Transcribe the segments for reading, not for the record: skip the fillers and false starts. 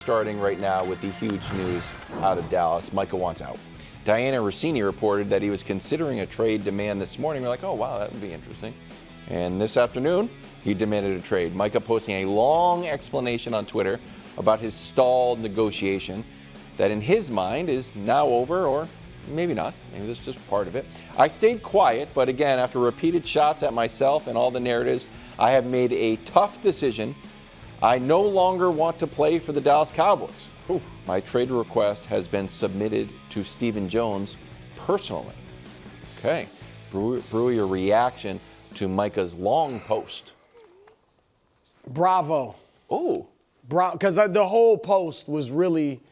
Starting right now with the huge news out of Dallas. Micah wants out. Diana Rossini reported that he was considering a trade demand this morning. We're like, oh, wow, that would be interesting. And this afternoon, he demanded a trade. Micah posting a long explanation on Twitter about his stalled negotiation that in his mind is now over, or maybe not. Maybe that's just part of it. I stayed quiet, but again, after repeated shots at myself and all the narratives, I have made a tough decision. I no longer want to play for the Dallas Cowboys. Ooh. My trade request has been submitted to Stephen Jones personally. Okay. Brew, your reaction to Micah's long post. Bravo. Oh. Because the whole post was really,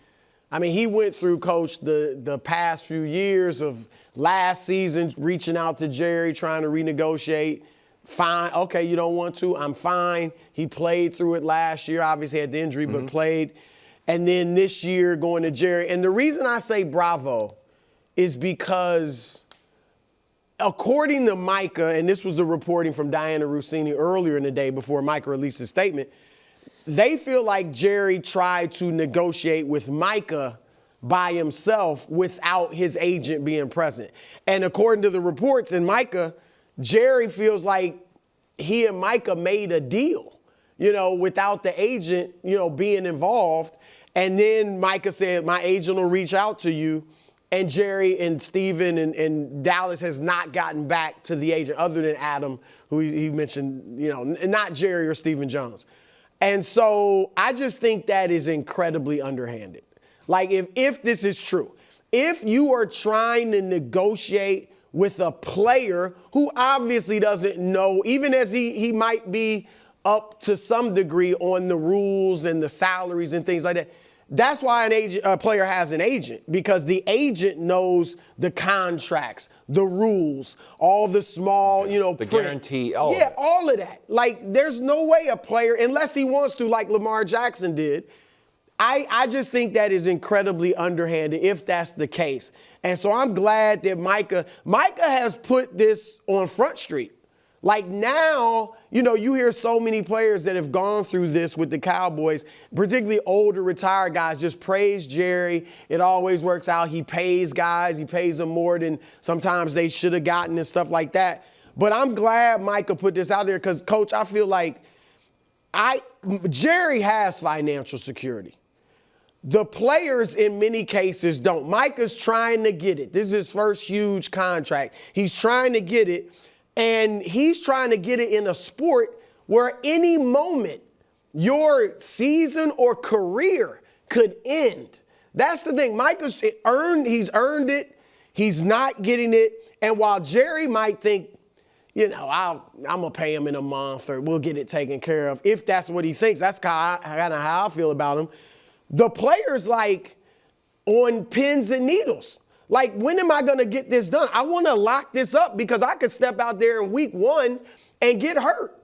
I mean, he went through, Coach, the past few years of last season, reaching out to Jerry, trying to renegotiate. Fine. Okay, you don't want to. I'm fine. He played through it last year. Obviously had the injury, but played. And then this year going to Jerry. And the reason I say bravo is because according to Micah, and this was the reporting from Diana Rossini earlier in the day before Micah released his statement, they feel like Jerry tried to negotiate with Micah by himself without his agent being present. And according to the reports in Micah, Jerry feels like he and Micah made a deal, without the agent, being involved. And then Micah said, my agent will reach out to you. And Jerry and Steven and Dallas has not gotten back to the agent other than Adam, who he mentioned, not Jerry or Stephen Jones. And so I just think that is incredibly underhanded. Like if this is true, if you are trying to negotiate with a player who obviously doesn't know, even as he might be up to some degree on the rules and the salaries and things like that. That's why a player has an agent, because the agent knows the contracts, the rules, all the small, the guarantee, all of that. Like, there's no way a player, unless he wants to, like Lamar Jackson did. I just think that is incredibly underhanded if that's the case. And so I'm glad that Micah has put this on Front Street. Like now, you hear so many players that have gone through this with the Cowboys, particularly older retired guys, just praise Jerry. It always works out. He pays guys. He pays them more than sometimes they should have gotten and stuff like that. But I'm glad Micah put this out there because, Coach, I feel like Jerry has financial security. The players in many cases don't. Micah's trying to get it. This is his first huge contract. He's trying to get it, and he's trying to get it in a sport where any moment your season or career could end. That's the thing. Micah's he's earned it. He's not getting it. And while Jerry might think, I'm going to pay him in a month or we'll get it taken care of, if that's what he thinks, that's kind of how I feel about him. The players like on pins and needles. Like, when am I going to get this done? I want to lock this up because I could step out there in week 1 and get hurt.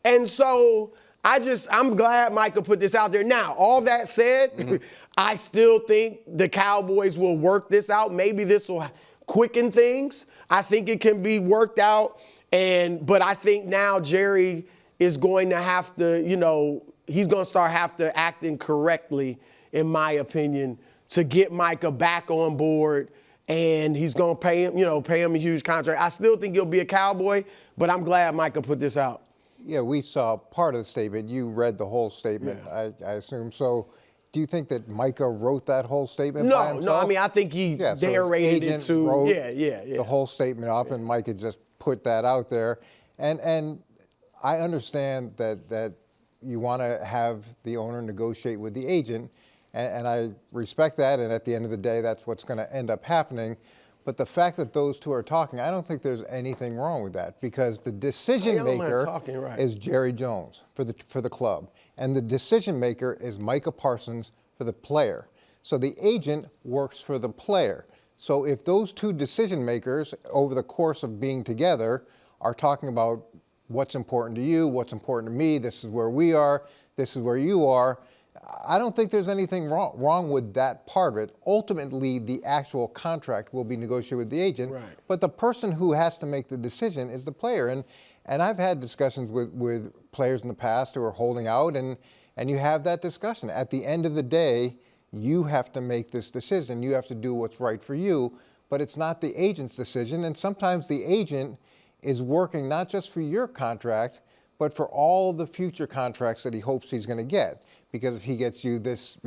And so I'm glad Micah put this out there. Now, all that said, I still think the Cowboys will work this out. Maybe this will quicken things. I think it can be worked out. But I think now Jerry is going to have to, he's going to have to acting correctly, in my opinion, to get Micah back on board. And he's going to pay him a huge contract. I still think he'll be a Cowboy, but I'm glad Micah put this out. Yeah, we saw part of the statement. You read the whole statement, yeah. I assume. So do you think that Micah wrote that whole statement by himself? No, I mean, I think he narrated it to. Wrote the whole statement up, and Micah just put that out there. And I understand that you want to have the owner negotiate with the agent, and I respect that, and at the end of the day, that's what's going to end up happening. But the fact that those two are talking, I don't think there's anything wrong with that, because the decision maker is Jerry Jones for the club, and the decision maker is Micah Parsons for the player. So the agent works for the player. So if those two decision makers over the course of being together are talking about what's important to you, what's important to me, this is where we are, this is where you are, I don't think there's anything wrong with that part of it. Ultimately, the actual contract will be negotiated with the agent, but the person who has to make the decision is the player. And I've had discussions with players in the past who are holding out, and and you have that discussion. At the end of the day, you have to make this decision. You have to do what's right for you, but it's not the agent's decision. And sometimes the agent is working not just for your contract, but for all the future contracts that he hopes he's going to get. Because if he gets you this,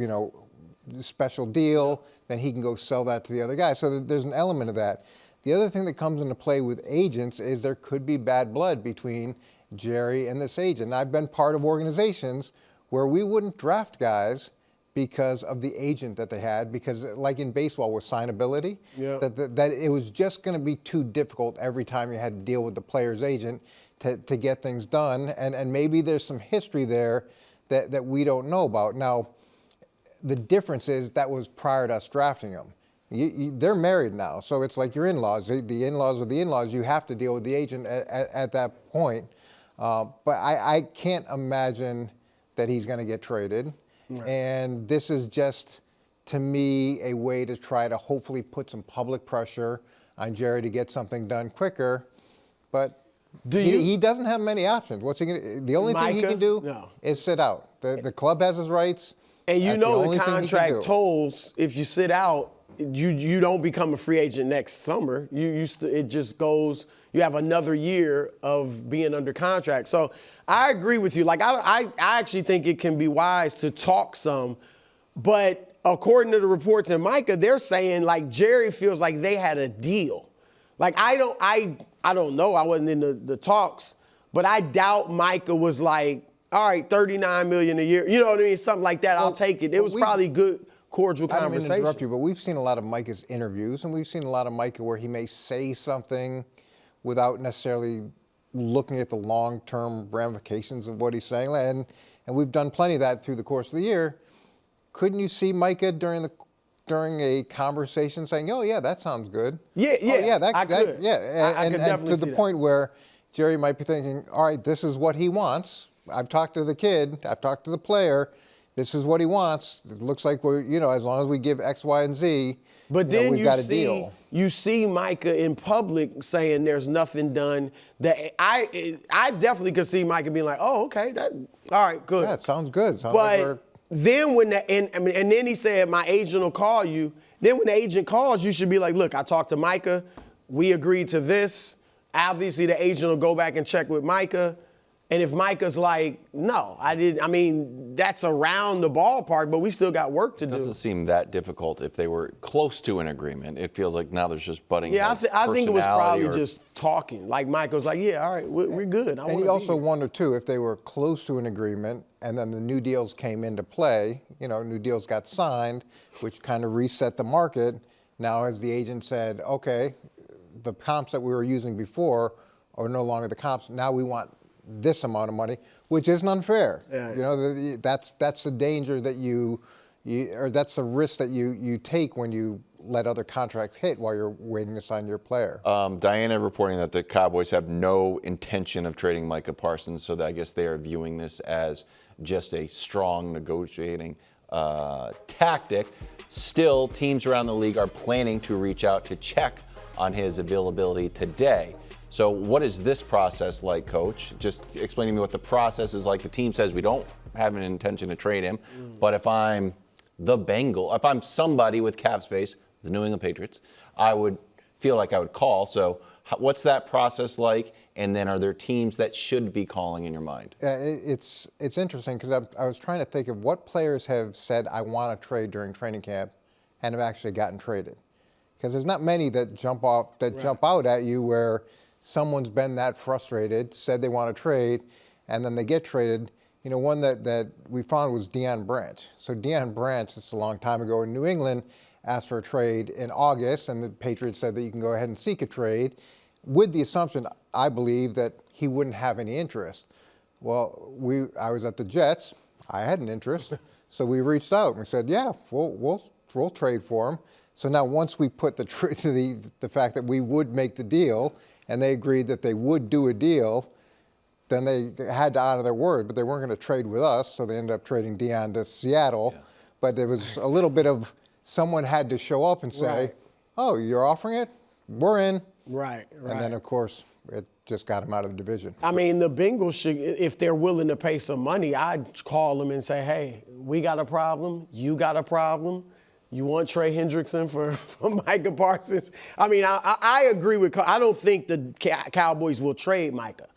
special deal, then he can go sell that to the other guy. So there's an element of that. The other thing that comes into play with agents is there could be bad blood between Jerry and this agent. And I've been part of organizations where we wouldn't draft guys because of the agent that they had, because like in baseball with signability, that it was just going to be too difficult every time you had to deal with the player's agent to get things done. And maybe there's some history there that we don't know about. Now, the difference is that was prior to us drafting them. They're married now, so it's like your in-laws. The in-laws are the in-laws. You have to deal with the agent at that point. But I can't imagine that he's going to get traded. Right. And this is just, to me, a way to try to hopefully put some public pressure on Jerry to get something done quicker. But he doesn't have many options. What's he gonna? The only thing he can do is sit out. The club has his rights. And the contract tolls, if you sit out, you don't become a free agent next summer. It just goes. You have another year of being under contract. So I agree with you. Like I actually think it can be wise to talk some, but according to the reports in Micah, they're saying like Jerry feels like they had a deal. Like I don't know. I wasn't in the talks, but I doubt Micah was like, all right, $39 million a year. You know what I mean? Something like that. I'll take it. It was probably good, cordial conversation. I don't mean to interrupt you, but we've seen a lot of Micah's interviews, and we've seen a lot of Micah where he may say something without necessarily looking at the long-term ramifications of what he's saying. And we've done plenty of that through the course of the year. Couldn't you see Micah during a conversation saying, "Oh yeah, that sounds good"? Yeah, I could. Yeah, I could definitely to the point where Jerry might be thinking, "All right, this is what he wants. I've talked to the kid. I've talked to the player. This is what he wants. It looks like we're, as long as we give X, Y, and Z, but then we've got a deal." You see Micah in public saying there's nothing done. That I definitely could see Micah being like, "Oh, okay, all right, good." Yeah, it sounds good. But then and then he said, "My agent will call you." Then when the agent calls, you should be like, "Look, I talked to Micah. We agreed to this." Obviously, the agent will go back and check with Micah. And if Micah's like, no, that's around the ballpark, but we still got work to do. It doesn't seem that difficult if they were close to an agreement. It feels like now there's just butting heads. I think it was probably just talking. Like Micah's like, yeah, all right, we're good. And you also wonder, too, if they were close to an agreement and then the new deals came into play, new deals got signed, which kind of reset the market. Now, as the agent said, okay, the comps that we were using before are no longer the comps. Now we want this amount of money, which isn't unfair. Yeah. That's the danger that or that's the risk that you take when you let other contracts hit while you're waiting to sign your player. Diana reporting that the Cowboys have no intention of trading Micah Parsons, so that I guess they are viewing this as just a strong negotiating tactic. Still, teams around the league are planning to reach out to check on his availability today. So what is this process like, Coach? Just explain to me what the process is like. The team says we don't have an intention to trade him, but if I'm if I'm somebody with cap space, the New England Patriots, I would feel like I would call. So what's that process like? And then are there teams that should be calling in your mind? It's interesting because I was trying to think of what players have said, I want to trade during training camp and have actually gotten traded. Because there's not many that jump out at you where someone's been that frustrated, said they want to trade, and then they get traded. One that we found was Deion Branch. So Deion Branch, this is a long time ago in New England, asked for a trade in August, and the Patriots said that you can go ahead and seek a trade with the assumption, I believe, that he wouldn't have any interest. Well, I was at the Jets. I had an interest. So we reached out and we said, yeah, we'll trade for him. So now once we put the fact that we would make the deal, and they agreed that they would do a deal, then they had to honor their word, but they weren't going to trade with us, so they ended up trading Deion to Seattle. Yeah. But there was a little bit of someone had to show up and say, oh, you're offering it? We're in. Right. And then, of course, it just got him out of the division. I mean, the Bengals should, if they're willing to pay some money, I'd call them and say, hey, we got a problem. You got a problem. You want Trey Hendrickson for Micah Parsons? I mean, I agree with, I don't think the Cowboys will trade Micah.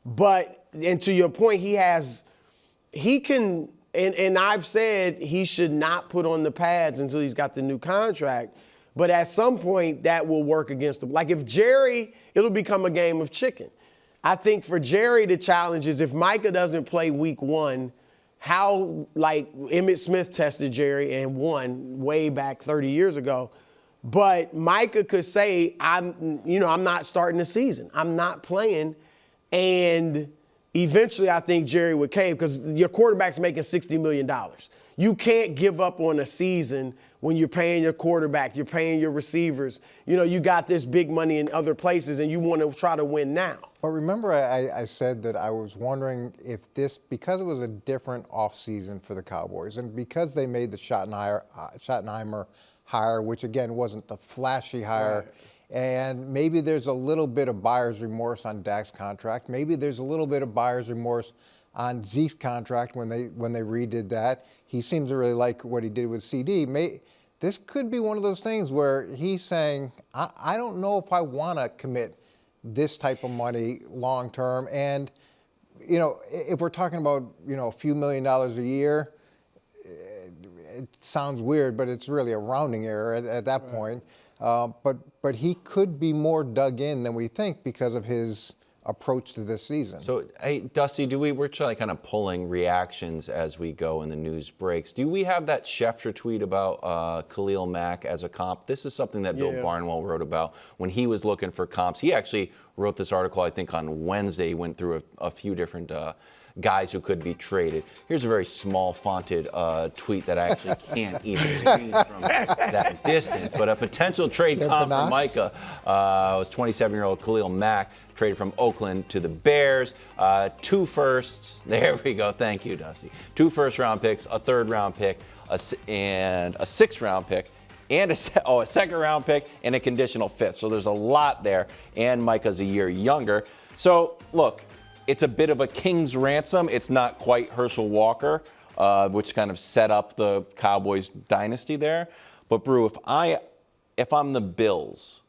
But, and to your point, he can, and I've said he should not put on the pads until he's got the new contract. But at some point, that will work against him. Like if Jerry, it'll become a game of chicken. I think for Jerry, the challenge is if Micah doesn't play week 1, how, like Emmitt Smith tested Jerry and won way back 30 years ago. But Micah could say, I'm not starting the season. I'm not playing. And eventually I think Jerry would cave because your quarterback's making $60 million. You can't give up on a season when you're paying your quarterback, you're paying your receivers. You got this big money in other places and you want to try to win now. But remember I said that I was wondering if this, because it was a different offseason for the Cowboys and because they made the Schottenheimer hire, which again wasn't the flashy hire, right. And maybe there's a little bit of buyer's remorse on Dak's contract. Maybe there's a little bit of buyer's remorse on Zeke's contract when they redid that. He seems to really like what he did with CD. This could be one of those things where he's saying, I don't know if I want to commit this type of money long term. And, if we're talking about, a few $1 million a year, it sounds weird, but it's really a rounding error at that point. But he could be more dug in than we think because of his approach to this season. So, hey, Dusty, we're trying kind of pulling reactions as we go and the news breaks. Do we have that Schefter tweet about Khalil Mack as a comp? This is something that Bill Barnwell wrote about when he was looking for comps. He actually wrote this article, I think, on Wednesday. He went through a few different guys who could be traded. Here's a very small fonted tweet that I actually can't even read from that distance. But a potential trade comp for Micah was 27-year-old Khalil Mack, traded from Oakland to the Bears. 2 firsts. There we go. Thank you, Dusty. 2 first-round picks, a third-round pick, and a 6th-round pick, and a 2nd-round pick, and a conditional 5th. So there's a lot there, and Micah's a year younger. So, look, it's a bit of a king's ransom. It's not quite Herschel Walker, which kind of set up the Cowboys dynasty there. But, Brew, if I'm the Bills,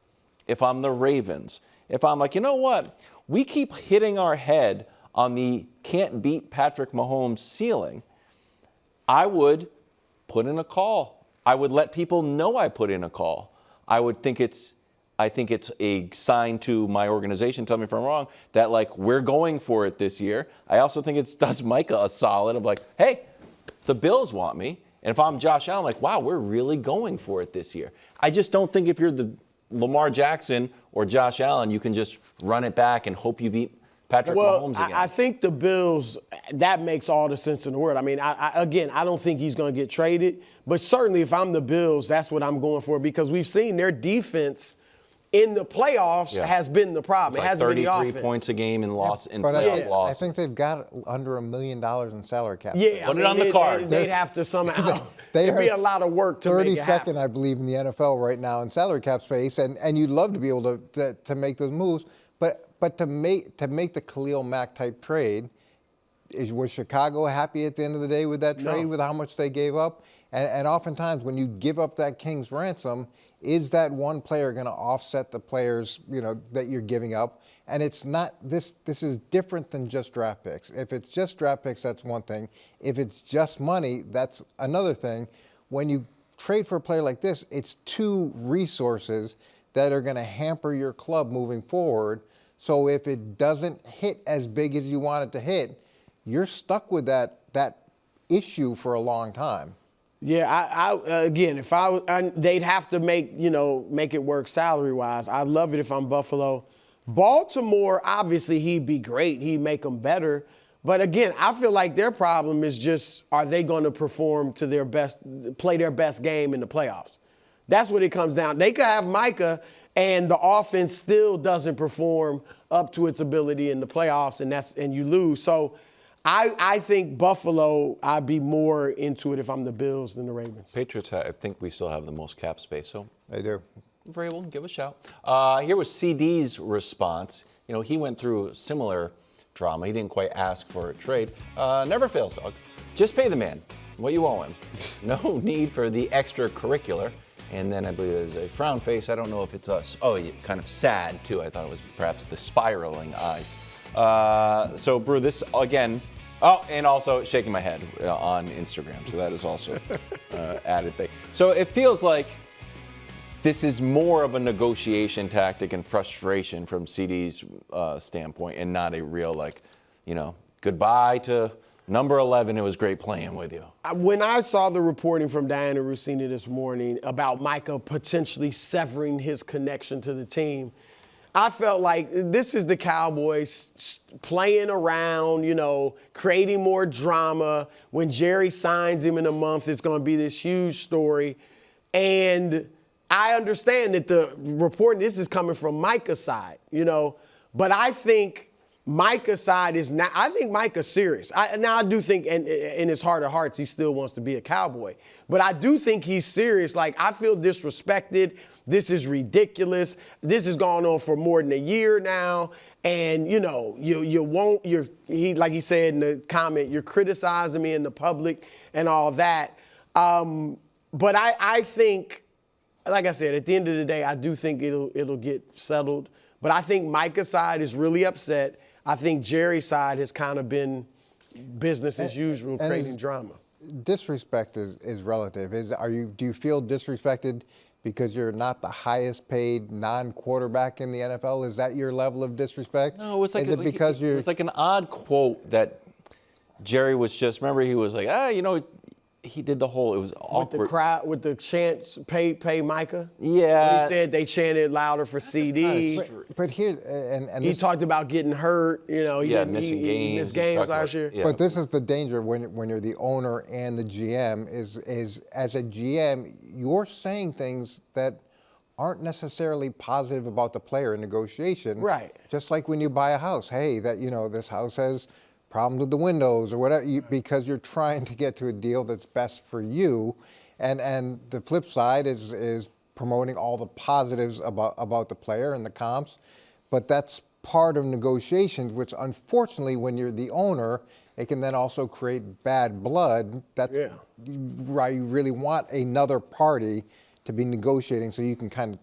if I'm the Ravens, if I'm like, you know what? We keep hitting our head on the can't beat Patrick Mahomes ceiling. I would put in a call. I would let people know I put in a call. I think it's a sign to my organization, tell me if I'm wrong, that like we're going for it this year. I also think it does Micah a solid of like, hey, the Bills want me. And if I'm Josh Allen, like, wow, we're really going for it this year. I just don't think if you're the Lamar Jackson or Josh Allen, you can just run it back and hope you beat Patrick Mahomes again. I think the Bills, that makes all the sense in the world. I mean, I don't think he's going to get traded. But certainly if I'm the Bills, that's what I'm going for because we've seen their defense in the playoffs has been the problem. It's it hasn't been the offense. 33 points a game in playoff I think they've got under $1 million in salary cap. Yeah, put it on the card. They'd have to somehow. There'd be a lot of work to make it happen. 32nd, I believe, in the NFL right now in salary cap space, and you'd love to be able to make those moves. But to make the Khalil Mack type trade, was Chicago happy at the end of the day with that trade, with how much they gave up? And oftentimes when you give up that king's ransom, is that one player going to offset the players, that you're giving up? And it's not, this is different than just draft picks. If it's just draft picks, that's one thing. If it's just money, that's another thing. When you trade for a player like this, it's 2 resources that are going to hamper your club moving forward. So if it doesn't hit as big as you want it to hit, you're stuck with that issue for a long time. Yeah, again, they'd have to make it work salary-wise. I'd love it if I'm Buffalo. Baltimore, obviously, he'd be great. He'd make them better. But again, I feel like their problem is just, are they going to perform to their best, play their best game in the playoffs? That's what it comes down. They could have Micah, and the offense still doesn't perform up to its ability in the playoffs, and you lose. So I think Buffalo, I'd be more into it if I'm the Bills than the Ravens. Patriots, I think we still have the most cap space, so they do. Vrabel, give a shout. Here was CD's response. he went through similar drama. He didn't quite ask for a trade. Never fails, dog. Just pay the man what you owe him. No need for the extracurricular. And then I believe there's a frown face. I don't know if it's us. Oh, yeah, kind of sad, too. I thought it was perhaps the spiraling eyes. So, Brew, this again. Oh, and also shaking my head on Instagram. So that is also added thing. So it feels like this is more of a negotiation tactic and frustration from CD's standpoint, and not a real, goodbye to number 11, it was great playing with you. When I saw the reporting from Diana Russini this morning about Micah potentially severing his connection to the team, I felt like this is the Cowboys playing around, creating more drama. When Jerry signs him in a month, it's going to be this huge story. And I understand that the reporting, this is coming from Micah's side, but I think Micah's side is not. I think Micah's serious. I do think, and in his heart of hearts, he still wants to be a Cowboy. But I do think he's serious. Like, I feel disrespected. This is ridiculous. This has gone on for more than a year now. And, like he said in the comment, you're criticizing me in the public and all that. But I think, like I said, at the end of the day, I do think it'll get settled. But I think Micah's side is really upset. I think Jerry's side has kind of been business as usual, creating drama. Disrespect is relative. Do you feel disrespected because you're not the highest paid non-quarterback in the NFL? Is that your level of disrespect? No, it was like it was like an odd quote that Jerry was just. Remember, he was like, he did the whole. It was awkward. With the crowd, with the chants, pay Micah. Yeah. When he said they chanted louder for CD. But here, and he talked about getting hurt. Missing games. He missed games last year. Yeah. But this is the danger when you're the owner and the GM is as a GM, you're saying things that aren't necessarily positive about the player in negotiation. Right. Just like when you buy a house. Hey, this house has problems with the windows or whatever, because you're trying to get to a deal that's best for you. And the flip side is promoting all the positives about the player and the comps. But that's part of negotiations, which unfortunately, when you're the owner, it can then also create bad blood. Right, you really want another party to be negotiating so you can kind of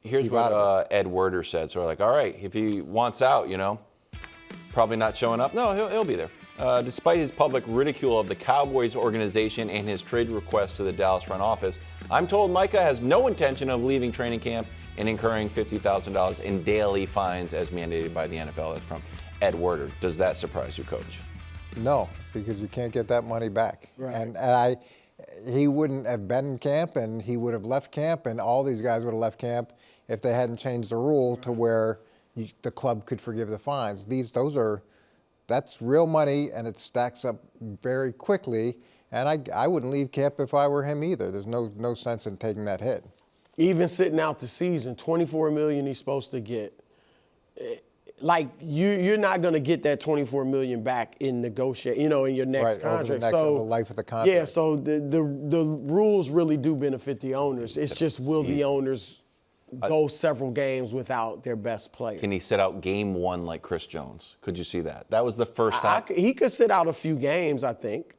Here's keep what Ed Werder said. So we're like, all right, if he wants out, probably not showing up. No, he'll be there. Despite his public ridicule of the Cowboys organization and his trade request to the Dallas front office, I'm told Micah has no intention of leaving training camp and incurring $50,000 in daily fines as mandated by the NFL. That's from Ed Werder. Does that surprise you, Coach? No, because you can't get that money back. Right. And he wouldn't have been in camp, and he would have left camp, and all these guys would have left camp if they hadn't changed the rule to where the club could forgive the fines. That's real money, and it stacks up very quickly. And I wouldn't leave camp if I were him either. There's no sense in taking that hit. Even sitting out the season, $24 million he's supposed to get. Like, you're not going to get that $24 million back in negotiate, in your next contract. Over the life of the contract. Yeah, so the rules really do benefit the owners. It's just, will the owners go several games without their best player? Can he sit out game one like Chris Jones? Could you see that? That was the first time. He could sit out a few games, I think.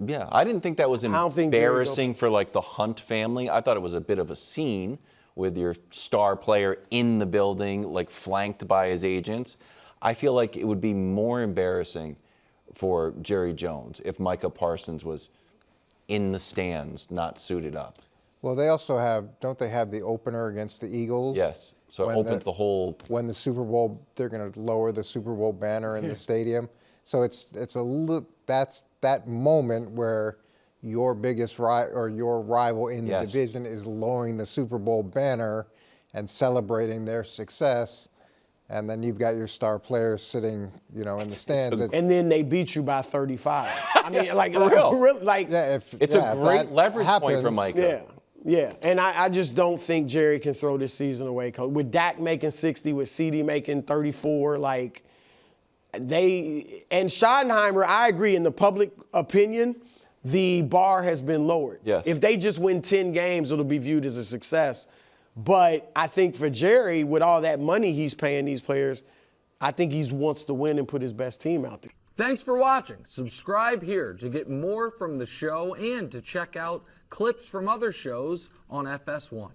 Yeah, I didn't think that was embarrassing for the Hunt family. I thought it was a bit of a scene with your star player in the building, flanked by his agents. I feel like it would be more embarrassing for Jerry Jones if Micah Parsons was in the stands, not suited up. Well, they also don't they have the opener against the Eagles? Yes. So it opens the whole. When the Super Bowl, they're going to lower the Super Bowl banner in the stadium. So it's that's that moment where your biggest your rival in the division is lowering the Super Bowl banner and celebrating their success. And then you've got your star players sitting, in the stands. And then they beat you by 35. I mean, it's a great leverage point for Micah. Yeah, and I just don't think Jerry can throw this season away. With Dak making 60, with CD making 34, and Schottenheimer, I agree, in the public opinion, the bar has been lowered. Yes. If they just win 10 games, it'll be viewed as a success. But I think for Jerry, with all that money he's paying these players, I think he wants to win and put his best team out there. Thanks for watching. Subscribe here to get more from the show and to check out clips from other shows on FS1.